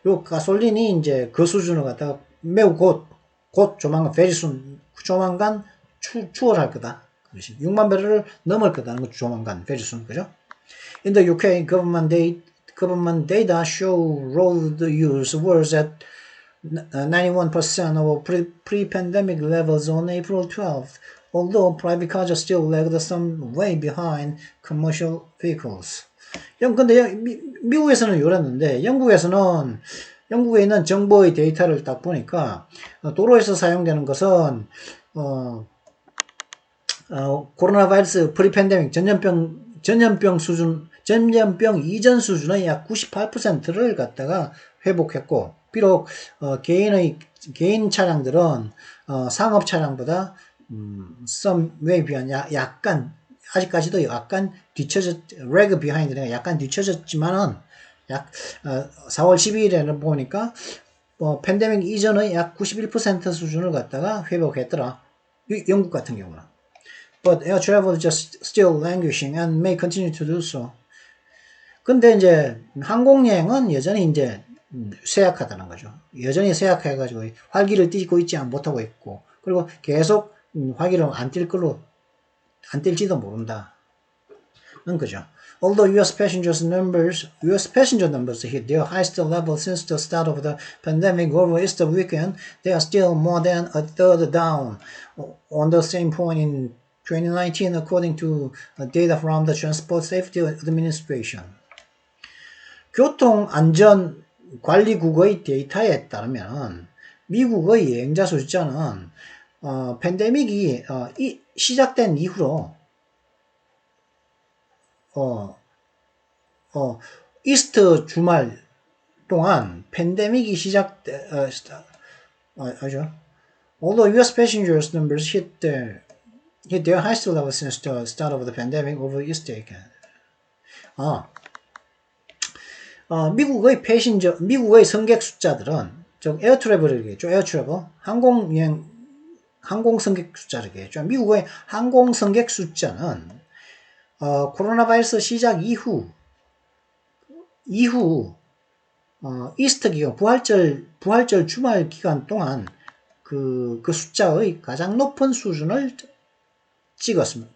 요 가솔린이 이제 그 수준을 갖다가 매우 곧 조만간, very soon, 조만간 추월할 거다. 6만 배럴을 넘을 거다는 거 조만간, very soon, 그죠? In the UK, government data show road use was at 91% of pre-pandemic levels on April 12th, although private cars still lagged some way behind commercial vehicles. 근데 미국에서는 이랬는데 영국에 있는 정보의 데이터를 딱 보니까 도로에서 사용되는 것은 코로나 바이러스 프리팬데믹 전염병 이전 수준의 약 98%를 갖다가 회복했고, 비록 개인 차량들은 상업 차량보다 some way 비한 약간 아직까지도 약간 leg behind가 약간 뒤쳐졌지만은 약 4월 12일에는 보니까 팬데믹 이전의 약 91% 수준을 갖다가 회복했더라. 영국 같은 경우는. But air travel is just still languishing and may continue to do so. 근데 이제 항공여행은 여전히 이제 쇠약하다는 거죠. 여전히 쇠약해가지고 활기를 띠고 있지 못하고 있고, 그리고 계속 활기를 안 뛸지도 모른다. 는 거죠. Although US passenger numbers hit their highest level since the start of the pandemic over Easter weekend, they are still more than a third down on the same point in 2019, according to data from the Transport Safety Administration. 교통안전관리국의 데이터에 따르면 미국의 여행자 숫자는 팬데믹이 시작된 이후로 이스터 주말 동안 팬데믹이 아죠. Although US passengers numbers hit their highest level since the start of the pandemic over Easter weekend. 미국의 승객 숫자들은 에어 트래블이겠죠. 에어 트래블, 항공 승객 숫자겠죠. 미국의 항공 승객 숫자는 코로나 바이러스 시작 이후 이스터 기간 부활절 주말 기간 동안 그 숫자의 가장 높은 수준을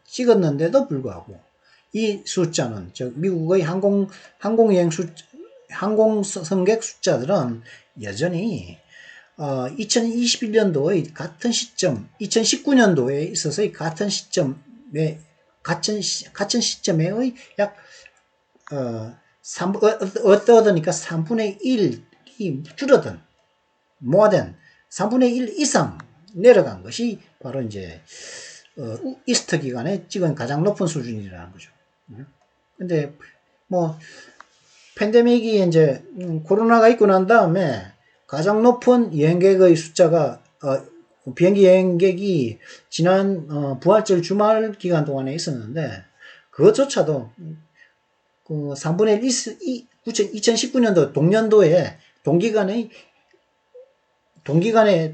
찍었는데도 불구하고 이 숫자는 미국의 항공 승객 숫자들은 여전히 2021년도의 같은 시점, 2019년도에 있어서의 같은 시점의 약 어떠니까 3분의 1이 줄어든 more than 3분의 1 이상 내려간 것이 바로 이제 이스터 기간에 찍은 가장 높은 수준이라는 거죠. 근데 팬데믹이 이제 코로나가 있고 난 다음에 가장 높은 여행객의 숫자가 비행기 여행객이 지난 부활절 주말 기간 동안에 있었는데 그것조차도 3분의 1 2019년도 동년도에 동기간에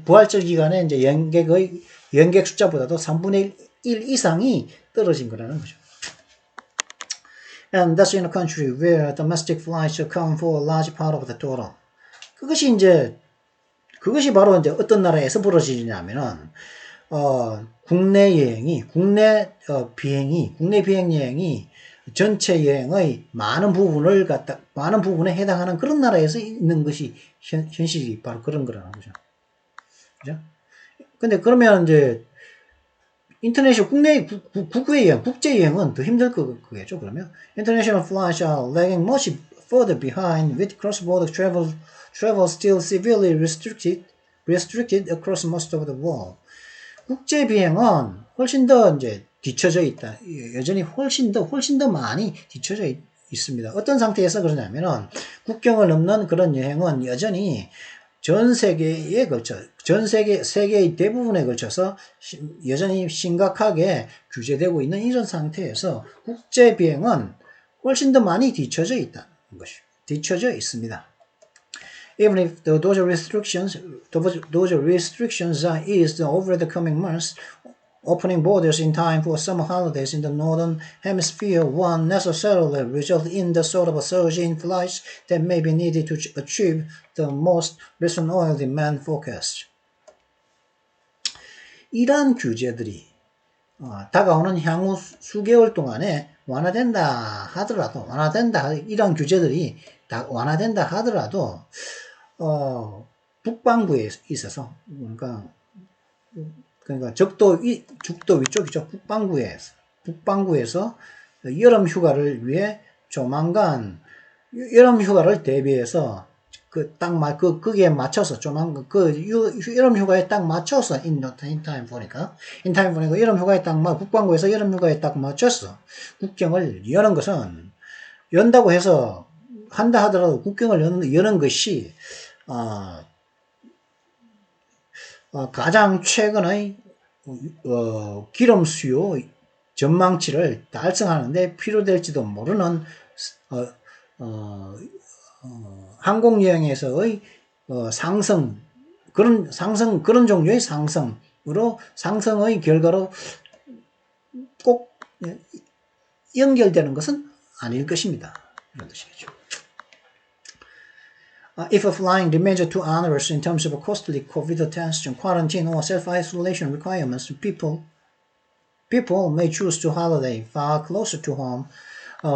부활절 기간에 이제 여행객 숫자보다도 3분의 1 이상이 떨어진 거라는 거죠. And that's in a country where domestic flights account for a large part of the total. 그것이 바로 이제 어떤 나라에서 벌어지냐면은 국내 비행 여행이 전체 여행의 많은 부분에 해당하는 그런 나라에서 있는 것이 현실이 바로 그런 거라는 거죠. 그죠? 근데 그러면 이제 인터내셔널 국외 여행, 국제 여행은 더 힘들 거겠죠. 그러면 international flights are lagging much further behind, with cross-border travel still severely restricted across most of the world. 국제 비행은 훨씬 더 이제 뒤처져 있다. 여전히 훨씬 더 많이 뒤처져 있습니다. 어떤 상태에서 그러냐면은 국경을 넘는 그런 여행은 여전히 전 세계에 걸쳐, 세계의 대부분에 걸쳐서 여전히 심각하게 규제되고 있는 이런 상태에서 국제 비행은 훨씬 더 많이 뒤처져 있다는 것이, 뒤처져 있습니다. Even if those restrictions are eased over the coming months, opening borders in time for summer holidays in the northern hemisphere won't necessarily result in the sort of a surge in flights that may be needed to achieve the most recent oil demand forecast. 이러한 규제들이 다가오는 향후 수개월 동안에 완화된다 하더라도, 이런 규제들이 다 완화된다 하더라도 북반구에 있어서, 그러니까 죽도 위쪽이죠. 북반구에서 여름 휴가를 위해 조만간 여름 휴가를 대비해서 거기에 맞춰서 여름 휴가에 딱 맞춰서 in time 보니까 여름 휴가에 북반구에서 여름 휴가에 딱 맞춰서 국경을 여는 것은, 연다고 해서 한다 하더라도 국경을 여는 것이 가장 최근의 기름 수요 전망치를 달성하는데 필요될지도 모르는 항공여행에서의 상승, 그런 종류의 상승의 결과로 꼭 연결되는 것은 아닐 것입니다. 이런 뜻이겠죠. If flying remains too onerous in terms of costly COVID test, quarantine, or self-isolation requirements, people may choose to holiday far closer to home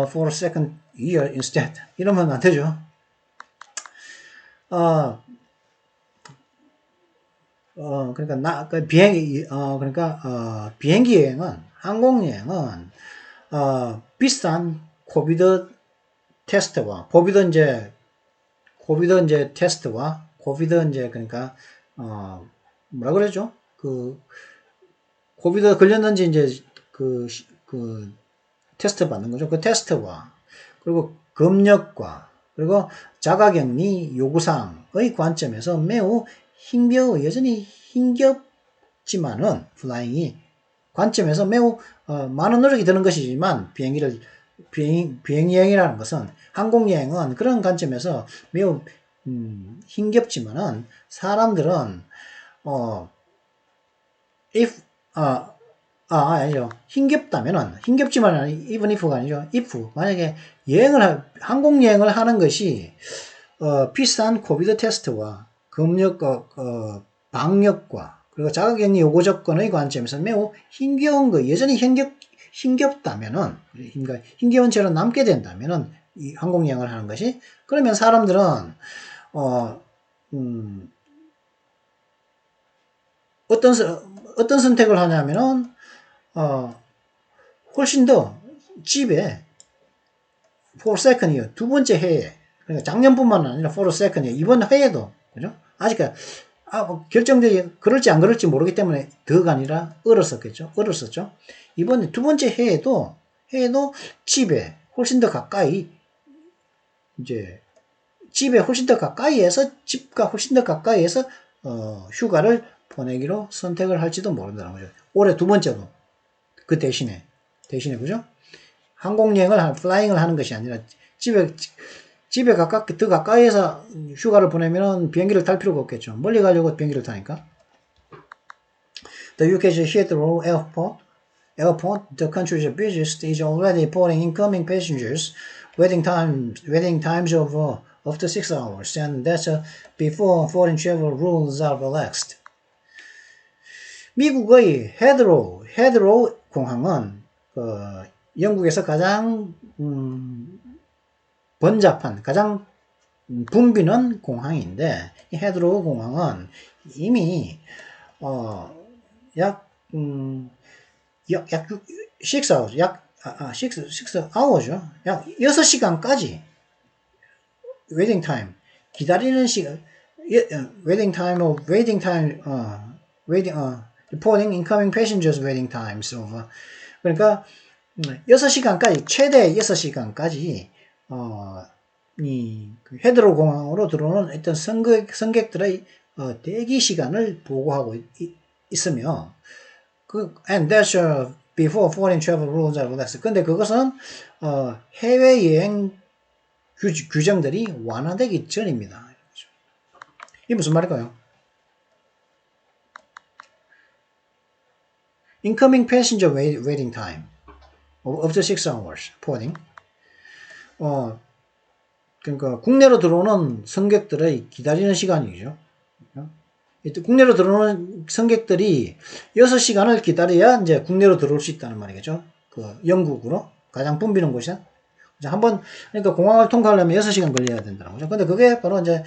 for a second year instead. 이러면 안 되죠. 비행기 여행은, 항공 여행은 비싼 코비드 테스트와 뭐라 그러죠? 코비드 걸렸는지 이제 테스트 받는 거죠. 그 테스트와, 그리고 검역과, 그리고 자가격리 요구사항의 관점에서 매우 여전히 힘겹지만은, 플라잉이 관점에서 매우 많은 노력이 드는 것이지만, 비행여행이라는 것은, 항공여행은 그런 관점에서 매우 힘겹지만은, 사람들은 아니죠. 힘겹지만 even if가 아니죠. if, 만약에 항공여행을 하는 것이 비싼 코비드 테스트와 검역과 방역과, 그리고 자가격리 요구 조건의 관점에서 매우 여전히 힘겹다면은, 힘겨운 채로 남게 된다면은, 이 항공여행을 하는 것이, 그러면 사람들은 어떤 선택을 하냐면은 훨씬 더 집에 for second year, 두 번째 해에, 그러니까 작년뿐만 아니라 for second year, 이번 해에도, 그죠? 아직 결정되지, 그럴지 안 그럴지 모르기 때문에 더가 아니라 얼었었죠. 이번 두 번째 해에도 집에 훨씬 더 가까이, 집과 훨씬 더 가까이에서 휴가를 보내기로 선택을 할지도 모른다는 거죠. 올해 두 번째도 그 대신에 그죠? 플라잉을 하는 것이 아니라 집에 더 가까이에서 휴가를 보내면 비행기를 탈 필요가 없겠죠. 멀리 가려고 비행기를 타니까. The UK's Heathrow Airport, the country's busiest, is already reporting incoming passengers waiting times of up to 6 hours, and that's before foreign travel rules are relaxed. 미국의 헤드로우 공항은 영국에서 가장 번잡한, 가장 붐비는 공항인데, 이 헤드로우 공항은 이미 약 약 6 hours, 약 6 hour죠. 약 6시간까지 waiting time, 기다리는 시간, waiting time of waiting time, waiting, reporting incoming passengers waiting times of, 그러니까 6시간까지, 최대 6시간까지 이 헤드로 공항으로 들어오는 어떤 승객들의 대기 시간을 보고하고 있으며, and that's before foreign travel rules are relaxed. 근데 그것은 해외여행 규정들이 완화되기 전입니다. 이게 무슨 말일까요? Incoming passenger waiting time of the 6 hours boarding. 그러니까 국내로 들어오는 승객들의 기다리는 시간이죠. 국내로 들어오는 승객들이 6시간을 기다려야 이제 국내로 들어올 수 있다는 말이겠죠. 그 영국으로 가장 붐비는 곳이야. 한번 그러니까 공항을 통과하려면 6시간 걸려야 된다는 거죠. 근데 그게 바로 이제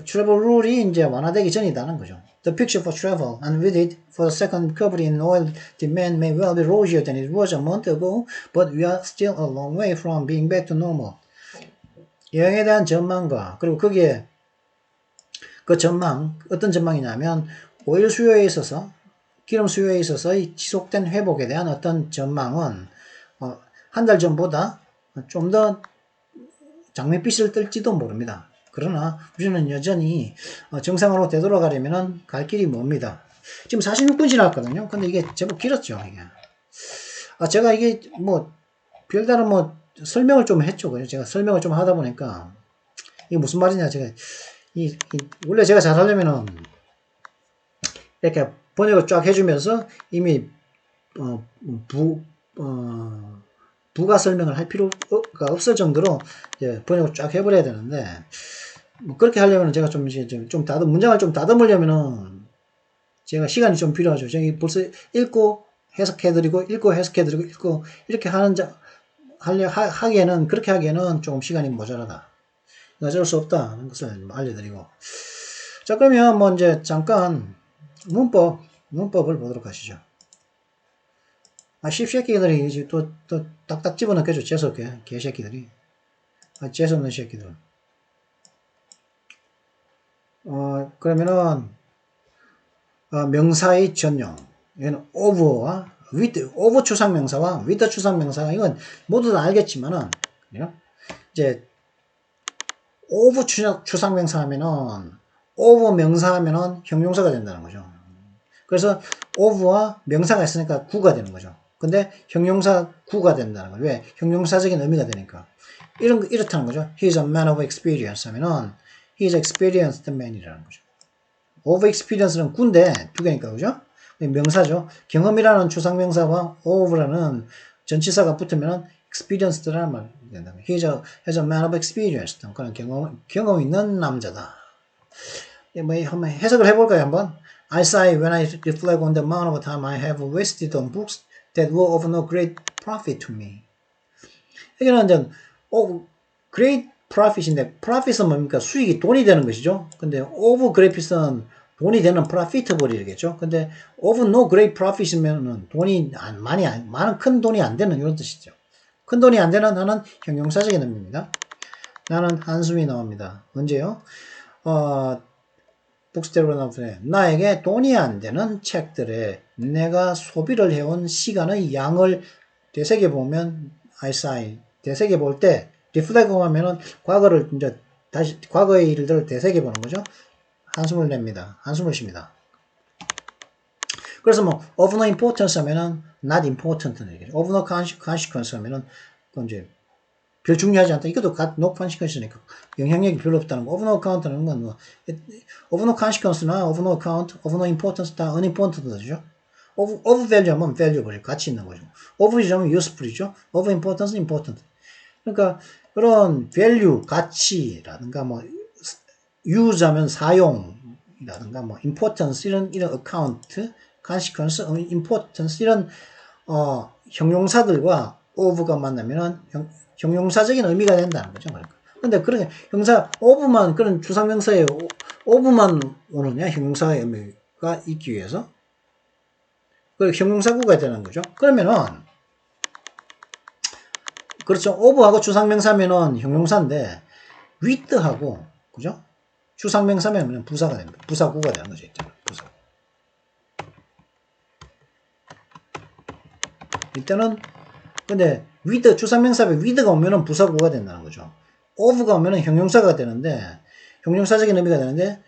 트래블 룰이 이제 완화되기 전이다는 거죠. The picture for travel and with it for the second recovery in oil demand may well be rosier than it was a month ago, but we are still a long way from being back to normal. 여행에 대한 전망과 그리고 거기에 그 전망 어떤 전망이냐면 오일 수요에 있어서 기름 수요에 있어서의 지속된 회복에 대한 어떤 전망은 한 달 전보다 좀 더 장밋빛을 뜰지도 모릅니다. 그러나 우리는 여전히 정상으로 되돌아가려면 갈 길이 멉니다. 지금 46분 지났거든요. 근데 이게 제법 길었죠. 이게. 제가 이게 뭐 별다른 뭐 설명을 좀 했죠. 그래서 제가 설명을 좀 하다 보니까 이게 무슨 말이냐. 제가 원래 제가 잘하려면은 이렇게 번역을 쫙 해주면서 이미 부가 설명을 할 필요가 없을 정도로 이제 번역을 쫙 해버려야 되는데, 뭐 그렇게 하려면 제가 좀 이제 문장을 좀 다듬으려면은 제가 시간이 좀 필요하죠. 제가 벌써 읽고 해석해드리고 이렇게 하기에는 그렇게 하기에는 조금 시간이 모자라다. 어쩔 수 없다는 것을 알려드리고. 자, 그러면 뭐 이제 잠깐 문법을 보도록 하시죠. 씹새끼들이 이제 또 딱딱 집어넣겠죠. 재수없게. 개새끼들이. 재수없는 새끼들. 그러면은, 명사의 전용. 얘는 over와 with, over 추상명사와 with 추상명사가 이건 모두 다 알겠지만은, 이제, over 추상명사 하면은, over 명사 하면은 형용사가 된다는 거죠. 그래서 over와 명사가 있으니까 구가 되는 거죠. 근데 형용사 구가 된다는 거죠. 왜? 형용사적인 의미가 되니까. 이렇다는 거죠. He's a man of experience 하면은 He's experienced man이라는 거죠. of experience는 구인데 두 개니까, 그죠? 명사죠. 경험이라는 추상명사와 of라는 전치사가 붙으면 experienced라는 말이 된다. He's a man of experience. 그런 경험 있는 남자다. 뭐 한번 해석을 해볼까요, 한번? I sigh when I reflect on the amount of time I have wasted on books that were of no great profit to me. 여기는 이제 great profit인데, profit은 뭡니까? 수익이 돈이 되는 것이죠. 근데 of great은 돈이 되는 profitability겠죠. 근데 of no great profit이면은 돈이 많은 큰 돈이 안 되는 이런 뜻이죠. 큰 돈이 안 되는 나는 형용사적인 의미입니다. 나는 한숨이 나옵니다. 언제요? 북스테로나프에 나에게 돈이 안 되는 책들에 내가 소비를 해온 시간의 양을 되새겨보면 I sigh. 되새겨볼 때 reflect 하면은 과거를 이제 다시 과거의 일들을 되새겨보는 거죠. 한숨을 냅니다. 한숨을 쉽니다. 그래서 뭐 of no importance 하면은 not important는 얘기죠. of no consequence 하면은 이제 별 중요하지 않다. 이것도 no consequence니까 영향력이 별로 없다는 거. of no account는 건 뭐 of no consequence나 of no account, of no importance 다 unimportant죠. of value 하면 valuable, 가치 있는 거죠. of이죠 하면 useful이죠. of importance, important. 그러니까 그런 value, 가치라든가 뭐 use 하면 사용이라든가 뭐 importance 이런 account, consequence, importance 이런 형용사들과 of가 만나면은 형용사적인 의미가 된다는 거죠. 근데 그런 형사 of만 그런 주상명사에 of만 오느냐 형용사의 의미가 있기 위해서 그 형용사구가 되는 거죠. 그러면은 그렇죠. of하고 추상명사면은 형용사인데 with하고 그죠? 추상명사면 부사가 됩니다. 부사구가 되는 거죠. 부사. 이때는 근데 with 추상명사에 with가 오면은 부사구가 된다는 거죠. of가 오면은 형용사가 되는데 형용사적인 의미가 되는데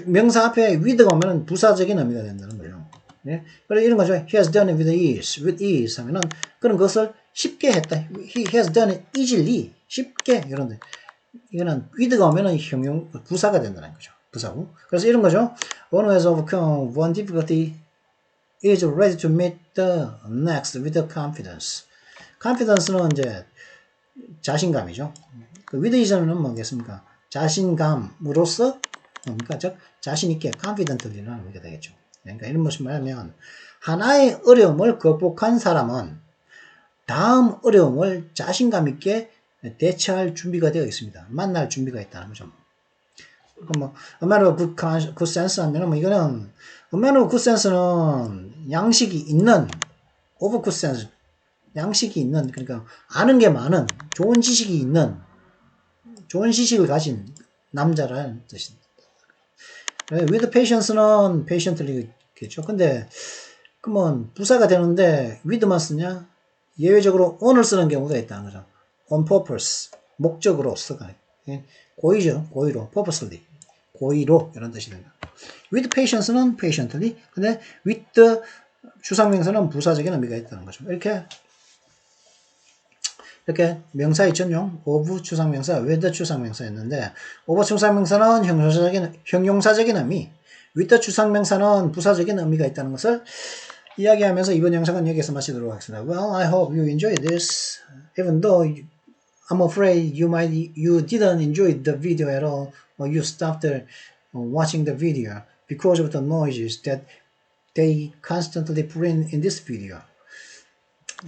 명사 앞에 with가 오면은 부사적인 의미가 된다는 거죠. 네? 그래서 이런 거죠. He has done it with ease 하면은 그런 것을 쉽게 했다. He has done it easily. 쉽게 이런데 이거는 with가 오면은 부사가 된다는 거죠. 부사구. 그래서 이런 거죠. One has overcome one difficulty is ready to meet the next with confidence. confidence는 이제 자신감이죠. 그 with ease는 뭐겠습니까? 자신감으로서 뭡니까? 즉 자신 있게 confidently라는 의미가 되겠죠. 그러니까 이런 것을 말하면 하나의 어려움을 극복한 사람은 다음 어려움을 자신감 있게 대처할 준비가 되어 있습니다. 만날 준비가 있다는 거죠. 뭐 a matter of good sense 하면 뭐 이거는 a matter of good sense는 양식이 있는 of good sense 양식이 있는 그러니까 아는 게 많은 좋은 지식이 있는 좋은 지식을 가진 남자라는 뜻입니다. with patience는 patiently겠죠. 근데 그러면 부사가 되는데 with만 쓰냐? 예외적으로 on을 쓰는 경우가 있다는 거죠. on purpose 목적으로 쓰가 고의죠. 고의로 purposely 고의로 이런 뜻이 된다. with patience는 patiently 근데 with the 추상명사는 부사적인 의미가 있다는 거죠. 이렇게 명사의 전용 of 추상명사, with 추상명사였는데 of 추상명사는 형용사적인 의미, with 추상명사는 부사적인 의미가 있다는 것을 이야기하면서 이번 영상은 여기서 마치도록 하겠습니다. Well, I hope you enjoyed this. Even though I'm afraid you didn't enjoy the video at all, or you stopped watching the video because of the noises that they constantly put in this video.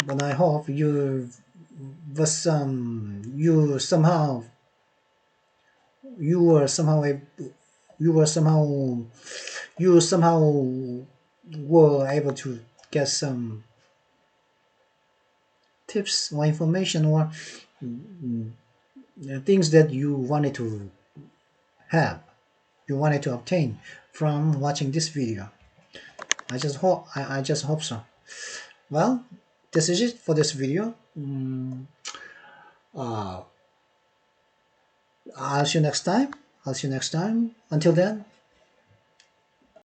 But I hope you were somehow were able to get some tips or information or things that you wanted to obtain from watching this video. I just hope so. Well, this is it for this video. I'll see you next time. Until then,